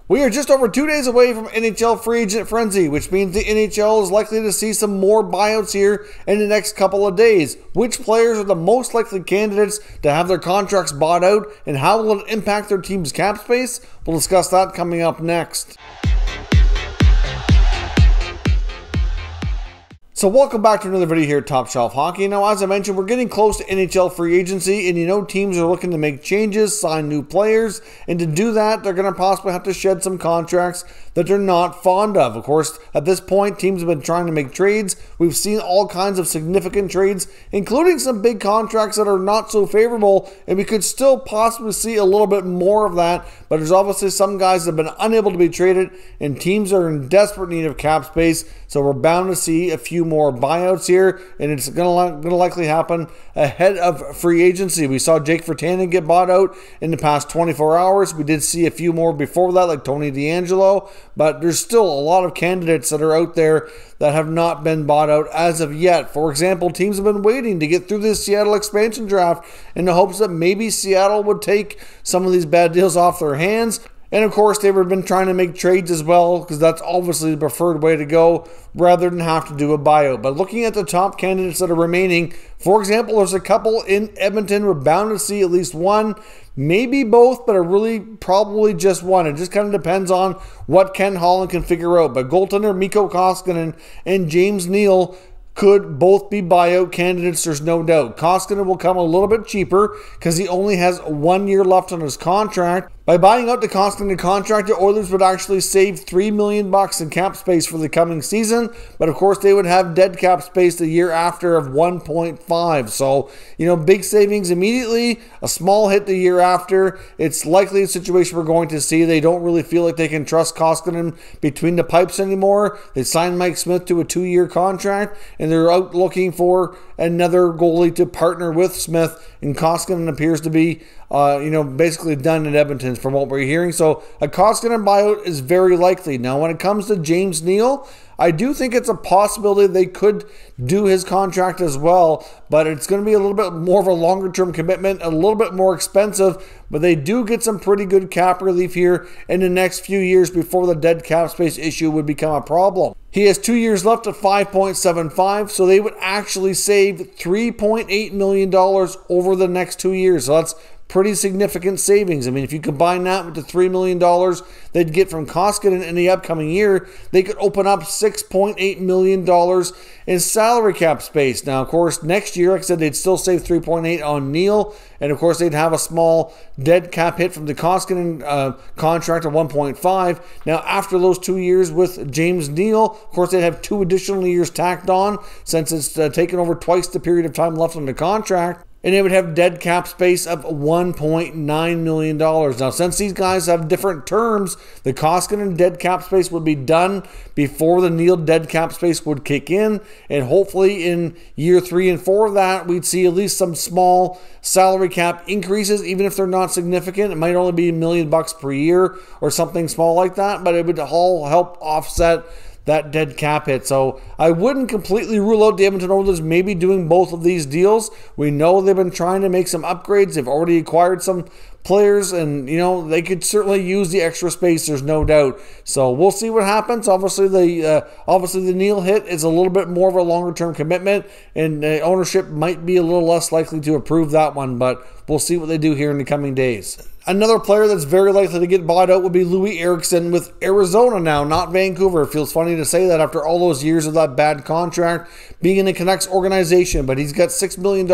We are just over 2 days away from NHL free agent frenzy, which means the NHL is likely to see some more buyouts here in the next couple of days. Which players are the most likely candidates to have their contracts bought out, and how will it impact their team's cap space? We'll discuss that coming up next. So welcome back to another video here at Top Shelf Hockey. Now, as I mentioned, we're getting close to NHL free agency, and teams are looking to make changes, sign new players, and to do that, they're going to possibly have to shed some contracts that they're not fond of. Of course, at this point, teams have been trying to make trades. We've seen all kinds of significant trades, including some big contracts that are not so favorable, and we could still possibly see a little bit more of that, but there's obviously some guys that have been unable to be traded, and teams are in desperate need of cap space, so we're bound to see a few more buyouts here, and it's going to likely happen ahead of free agency. We saw Jake Virtanen get bought out in the past 24 hours. We did see a few more before that, like Tony DeAngelo, but there's still a lot of candidates that are out there that have not been bought out as of yet. For example, teams have been waiting to get through this Seattle expansion draft in the hopes that maybe Seattle would take some of these bad deals off their hands. And of course, they've been trying to make trades as well, because that's obviously the preferred way to go rather than have to do a buyout. But looking at the top candidates that are remaining, for example, there's a couple in Edmonton. We're bound to see at least one, maybe both, but really probably just one. It just kind of depends on what Ken Holland can figure out. But goaltender Mikko Koskinen and James Neal could both be buyout candidates, there's no doubt. Koskinen will come a little bit cheaper because he only has 1 year left on his contract. By buying out the Koskinen contract, the Oilers would actually save $3 million in cap space for the coming season, but of course they would have dead cap space the year after of 1.5. So, big savings immediately, a small hit the year after. It's likely a situation we're going to see. They don't really feel like they can trust Koskinen between the pipes anymore. They signed Mike Smith to a 2-year contract, and they're out looking for another goalie to partner with Smith, and Koskinen appears to be basically done in Edmonton from what we're hearing. So a Koskinen buyout is very likely. Now, when it comes to James Neal, I do think it's a possibility they could do his contract as well, but it's going to be a little bit more of a longer-term commitment, a little bit more expensive, but they do get some pretty good cap relief here in the next few years before the dead cap space issue would become a problem. He has 2 years left at 5.75, so they would actually save $3.8 million over the next 2 years. So that's pretty significant savings. I mean, if you combine that with the $3 million they'd get from Koskinen in the upcoming year, they could open up $6.8 million in salary cap space. Now, of course, next year, like I said, they'd still save 3.8 on Neal, and of course, they'd have a small dead cap hit from the Koskinen contract of 1.5. Now, after those 2 years with James Neal, of course, they'd have 2 additional years tacked on, since it's taken over twice the period of time left on the contract. And they would have dead cap space of $1.9 million. Now, since these guys have different terms, the Koskinen dead cap space would be done before the Neal dead cap space would kick in. And hopefully in year 3 and 4 of that, we'd see at least some small salary cap increases, even if they're not significant. It might only be $1 million per year or something small like that, but it would all help offset that dead cap hit. So I wouldn't completely rule out the Edmonton Oilers maybe doing both of these deals. We know they've been trying to make some upgrades. They've already acquired some players, and they could certainly use the extra space, there's no doubt. So we'll see what happens. Obviously the Neal hit is a little bit more of a longer term commitment, and ownership might be a little less likely to approve that one, but we'll see what they do here in the coming days. Another player that's very likely to get bought out would be Louis Erickson with Arizona now, not Vancouver. It feels funny to say that after all those years of that bad contract being in the Canucks organization, but he's got $6 million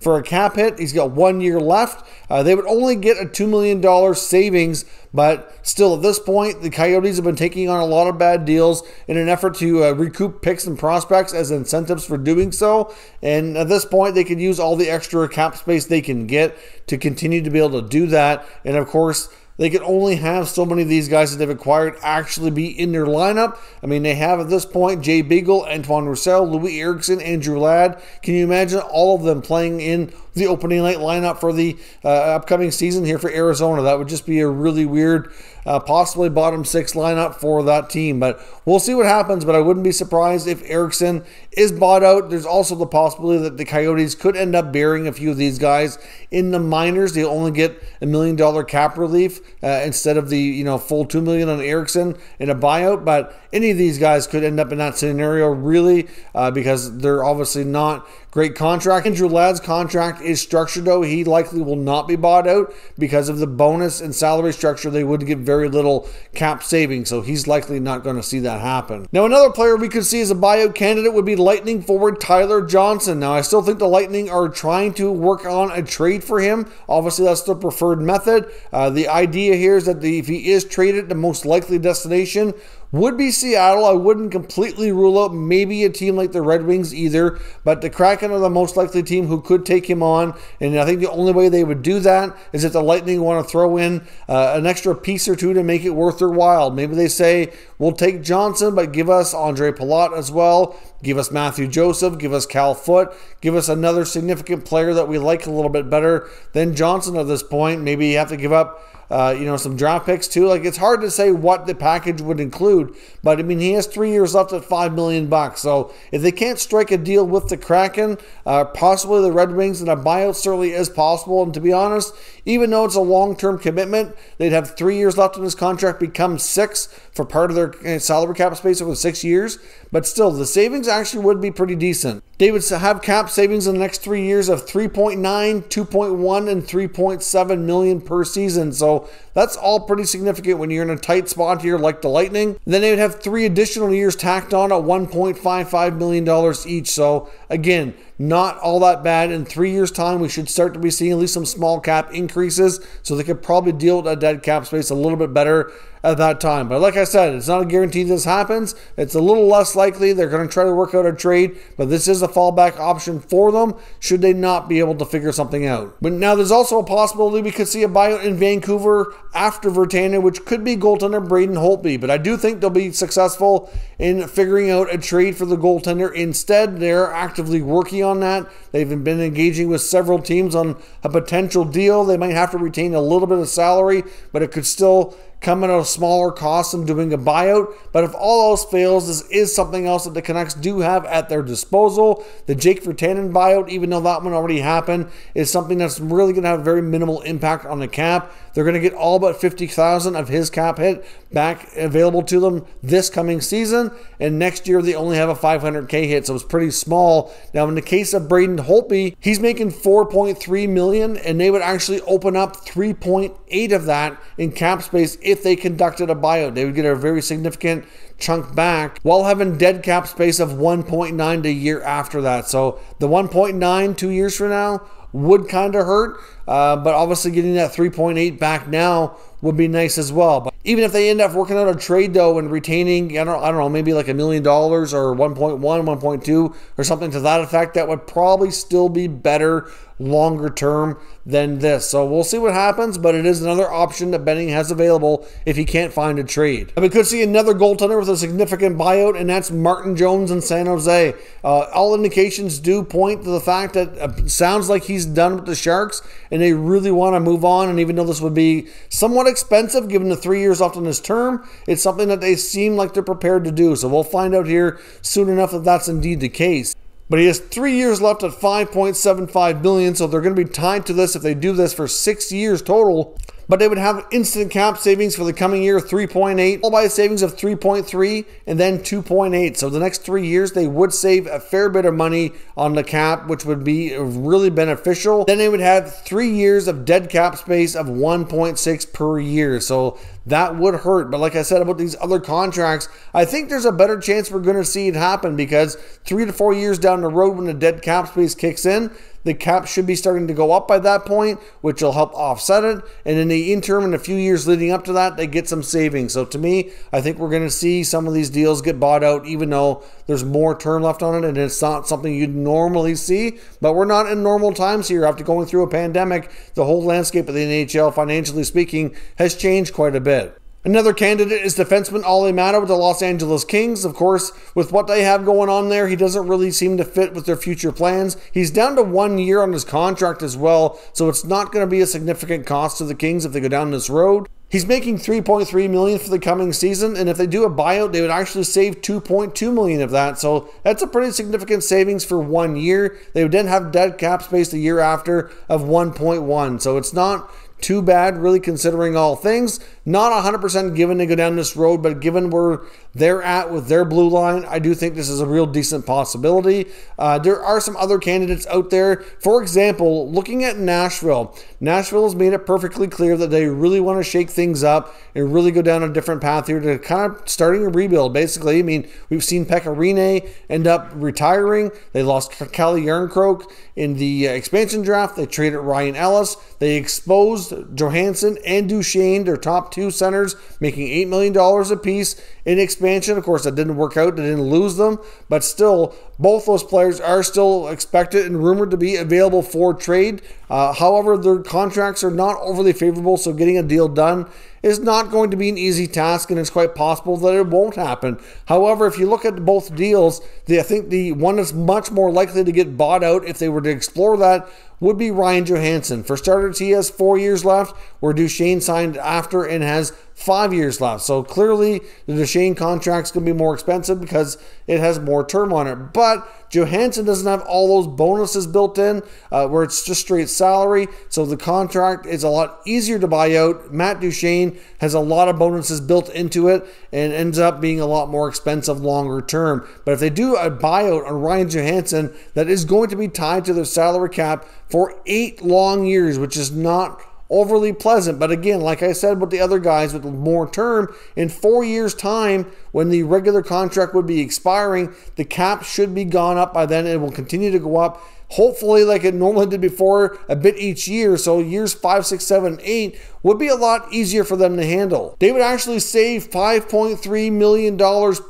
for a cap hit. He's got 1 year left. They would only get a $2 million savings, but still at this point, the Coyotes have been taking on a lot of bad deals in an effort to recoup picks and prospects as incentives for doing so. And at this point, they could use all the extra cap space they can get to continue to be able to do that. And of course, they can only have so many of these guys that they've acquired actually be in their lineup. I mean, they have at this point Jay Beagle, Antoine Roussel, Louis Erickson, Andrew Ladd. Can you imagine all of them playing in the opening night lineup for the upcoming season here for Arizona? That would just be a really weird possibly bottom 6 lineup for that team. But we'll see what happens, but I wouldn't be surprised if Erickson is bought out. There's also the possibility that the Coyotes could end up burying a few of these guys in the minors. They'll only get $1 million cap relief instead of the full $2 million on Erickson in a buyout. But any of these guys could end up in that scenario, really, because they're obviously not great contract. Andrew Ladd's contract is structured, though. He likely will not be bought out because of the bonus and salary structure. They would get very little cap savings, so he's likely not going to see that happen. Now, another player we could see as a buyout candidate would be Lightning forward Tyler Johnson. Now, I still think the Lightning are trying to work on a trade for him. Obviously, that's the preferred method. The idea here is that if he is traded, the most likely destination would be Seattle. I wouldn't completely rule out maybe a team like the Red Wings either, but the Kraken are the most likely team who could take him on, and I think the only way they would do that is if the Lightning want to throw in an extra piece or two to make it worth their while. Maybe they say, we'll take Johnson, but give us Andre Palat as well, give us Matthew Joseph, give us Cal Foote, give us another significant player that we like a little bit better than Johnson at this point. Maybe you have to give up some draft picks too. Like, it's hard to say what the package would include, but I mean, he has 3 years left at $5 million. So if they can't strike a deal with the Kraken, possibly the Red Wings, and a buyout certainly is possible. And to be honest, even though it's a long-term commitment, they'd have 3 years left in his contract, become 6 for part of their salary cap space over 6 years. But still, the savings actually would be pretty decent. They would have cap savings in the next 3 years of 3.9, 2.1, and 3.7 million per season. So that's all pretty significant when you're in a tight spot here like the Lightning. Then they would have 3 additional years tacked on at $1.55 million each. So again, not all that bad. In 3 years' time, we should start to be seeing at least some small cap increases, so they could probably deal with that dead cap space a little bit better at that time. But like I said, it's not a guarantee this happens. It's a little less likely. They're going to try to work out a trade, but this is a fallback option for them should they not be able to figure something out. But now there's also a possibility we could see a buyout in Vancouver after Virtanen, which could be goaltender Braden Holtby. But I do think they'll be successful in figuring out a trade for the goaltender instead. They're actively working on that. They've been engaging with several teams on a potential deal. They might have to retain a little bit of salary, but it could still come at a smaller cost than doing a buyout. But if all else fails, this is something else that the Canucks do have at their disposal. The Jake Virtanen buyout, even though that one already happened, is something that's really going to have very minimal impact on the cap. They're going to get all but $50,000 of his cap hit back available to them this coming season, and next year they only have a $500K hit, so it's pretty small. Now, in the case of Braden Holtby, he's making $4.3 million, and they would actually open up 3.8 of that in cap space if they conducted a buyout. They would get a very significant chunk back while having dead cap space of 1.9 the year after that. So the 1.9 2 years from now would kind of hurt, but obviously getting that 3.8 back now would be nice as well. But even if they end up working out a trade though and retaining, I don't know, maybe like $1 million or 1.1, 1.2 or something to that effect, that would probably still be better longer term than this. So we'll see what happens, but it is another option that Benning has available if he can't find a trade. And we could see another goaltender with a significant buyout, and that's Martin Jones in San Jose. All indications do point to the fact that it sounds like he's done with the Sharks and they really want to move on. And even though this would be somewhat expensive given the 3 years left on his term, it's something that they seem like they're prepared to do. So we'll find out here soon enough that that's indeed the case. But he has 3 years left at $5.75 billion, so they're going to be tied to this if they do this for 6 years total. But they would have instant cap savings for the coming year, 3.8, followed by a savings of 3.3 and then 2.8. So the next 3 years, they would save a fair bit of money on the cap, which would be really beneficial. Then they would have 3 years of dead cap space of 1.6 per year. So that would hurt. But like I said about these other contracts, I think there's a better chance we're going to see it happen, because 3 to 4 years down the road when the dead cap space kicks in, the cap should be starting to go up by that point, which will help offset it. And in the interim, in a few years leading up to that, they get some savings. So to me, I think we're going to see some of these deals get bought out, even though there's more term left on it and it's not something you'd normally see. But we're not in normal times here. After going through a pandemic, the whole landscape of the NHL, financially speaking, has changed quite a bit. Another candidate is defenseman Olli Maatta with the Los Angeles Kings. Of course, with what they have going on there, he doesn't really seem to fit with their future plans. He's down to 1 year on his contract as well, so it's not going to be a significant cost to the Kings if they go down this road. He's making $3.3 million for the coming season, and if they do a buyout, they would actually save $2.2 million of that. So that's a pretty significant savings for 1 year. They would then have dead cap space the year after of 1.1. So it's not too bad, really, considering all things. Not 100% given to go down this road, but given where they're at with their blue line, I do think this is a real decent possibility. There are some other candidates out there. For example, looking at Nashville. Nashville has made it perfectly clear that they really want to shake things up and really go down a different path here to kind of starting a rebuild, basically. I mean, we've seen Pekka Rinne end up retiring. They lost Kalle Järnkrok in the expansion draft. They traded Ryan Ellis. They exposed Johansson and Duchene, their top two centers, making $8 million apiece in expansion. Of course, that didn't work out. They didn't lose them, but still, both those players are still expected and rumored to be available for trade. However, their contracts are not overly favorable, so getting a deal done is not going to be an easy task, and it's quite possible that it won't happen. However, if you look at both deals, I think the one that's much more likely to get bought out if they were to explore that would be Ryan Johansson. For starters, he has 4 years left, where Duchene signed after and has 5 years left. So clearly, the Duchene contract's going to be more expensive because it has more term on it. But Johansson doesn't have all those bonuses built in, where it's just straight salary. So the contract is a lot easier to buy out. Matt Duchene has a lot of bonuses built into it and ends up being a lot more expensive longer term. But if they do a buyout on Ryan Johansson, that is going to be tied to their salary cap for 8 long years, which is not overly pleasant. But again, like I said with the other guys with more term, in 4 years' time, when the regular contract would be expiring, the cap should be gone up by then. It will continue to go up, hopefully like it normally did before, a bit each year. So years 5, 6, 7, 8 would be a lot easier for them to handle. They would actually save $5.3 million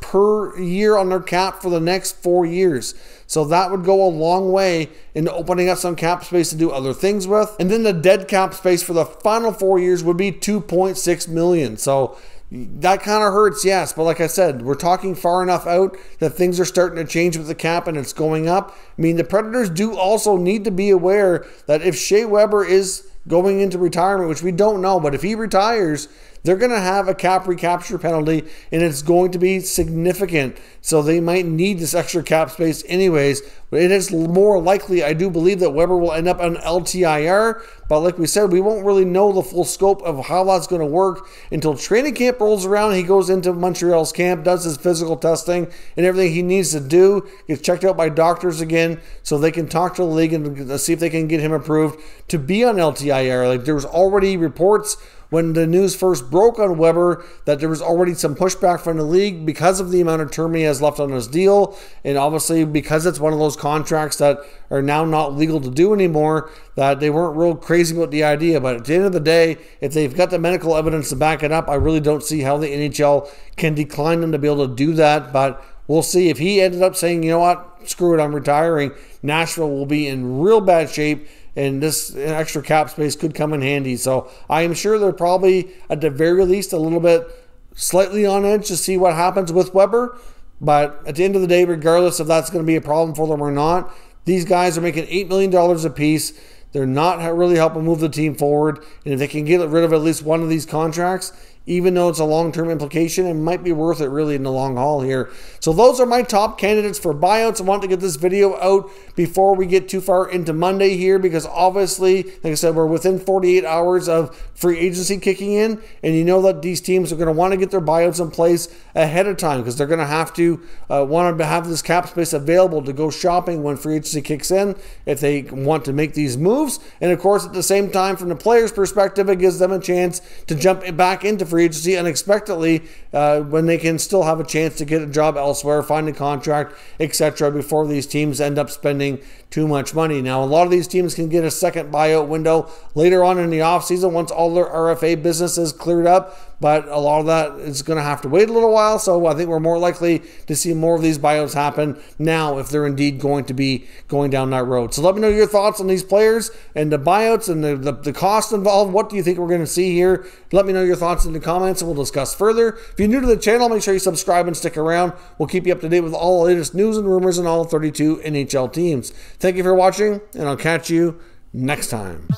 per year on their cap for the next 4 years. So that would go a long way in opening up some cap space to do other things with. And then the dead cap space for the final 4 years would be $2.6 million. So that kind of hurts, yes. But like I said, we're talking far enough out that things are starting to change with the cap and it's going up. I mean, the Predators do also need to be aware that if Shea Weber is going into retirement, which we don't know, but if he retires, they're going to have a cap recapture penalty, and it's going to be significant. So they might need this extra cap space anyways. But it is more likely, I do believe, that Weber will end up on LTIR. But like we said, we won't really know the full scope of how that's going to work until training camp rolls around. He goes into Montreal's camp, does his physical testing and everything he needs to do, gets checked out by doctors again so they can talk to the league and see if they can get him approved to be on LTIR. Like, there was already reports when the news first broke on Weber that there was already some pushback from the league because of the amount of term he has left on his deal, and obviously because it's one of those contracts that are now not legal to do anymore, that they weren't real crazy about the idea. But at the end of the day, if they've got the medical evidence to back it up, I really don't see how the NHL can decline them to be able to do that. But we'll see. If he ended up saying, you know what, screw it, I'm retiring, Nashville will be in real bad shape, and this extra cap space could come in handy. So I am sure they're probably, at the very least, a little bit slightly on edge to see what happens with Weber. But at the end of the day, regardless if that's going to be a problem for them or not, these guys are making $8 million apiece. They're not really helping move the team forward. And if they can get rid of at least one of these contracts, even though it's a long-term implication, it might be worth it really in the long haul here. So those are my top candidates for buyouts. I want to get this video out before we get too far into Monday here, because obviously, like I said, we're within 48 hours of free agency kicking in, and you know that these teams are going to want to get their buyouts in place ahead of time, because they're going to have to want to have this cap space available to go shopping when free agency kicks in if they want to make these moves. And of course, at the same time, from the players' perspective, it gives them a chance to jump back into free agency unexpectedly when they can still have a chance to get a job elsewhere, find a contract, etc., before these teams end up spending too much money. Now, a lot of these teams can get a second buyout window later on in the offseason once all their RFA business is cleared up, but a lot of that is going to have to wait a little while. So I think we're more likely to see more of these buyouts happen now if they're indeed going to be going down that road. So let me know your thoughts on these players and the buyouts and the cost involved. What do you think we're going to see here? Let me know your thoughts in the comments and we'll discuss further. If you're new to the channel, make sure you subscribe and stick around. We'll keep you up to date with all the latest news and rumors on all 32 NHL teams. Thank you for watching, and I'll catch you next time.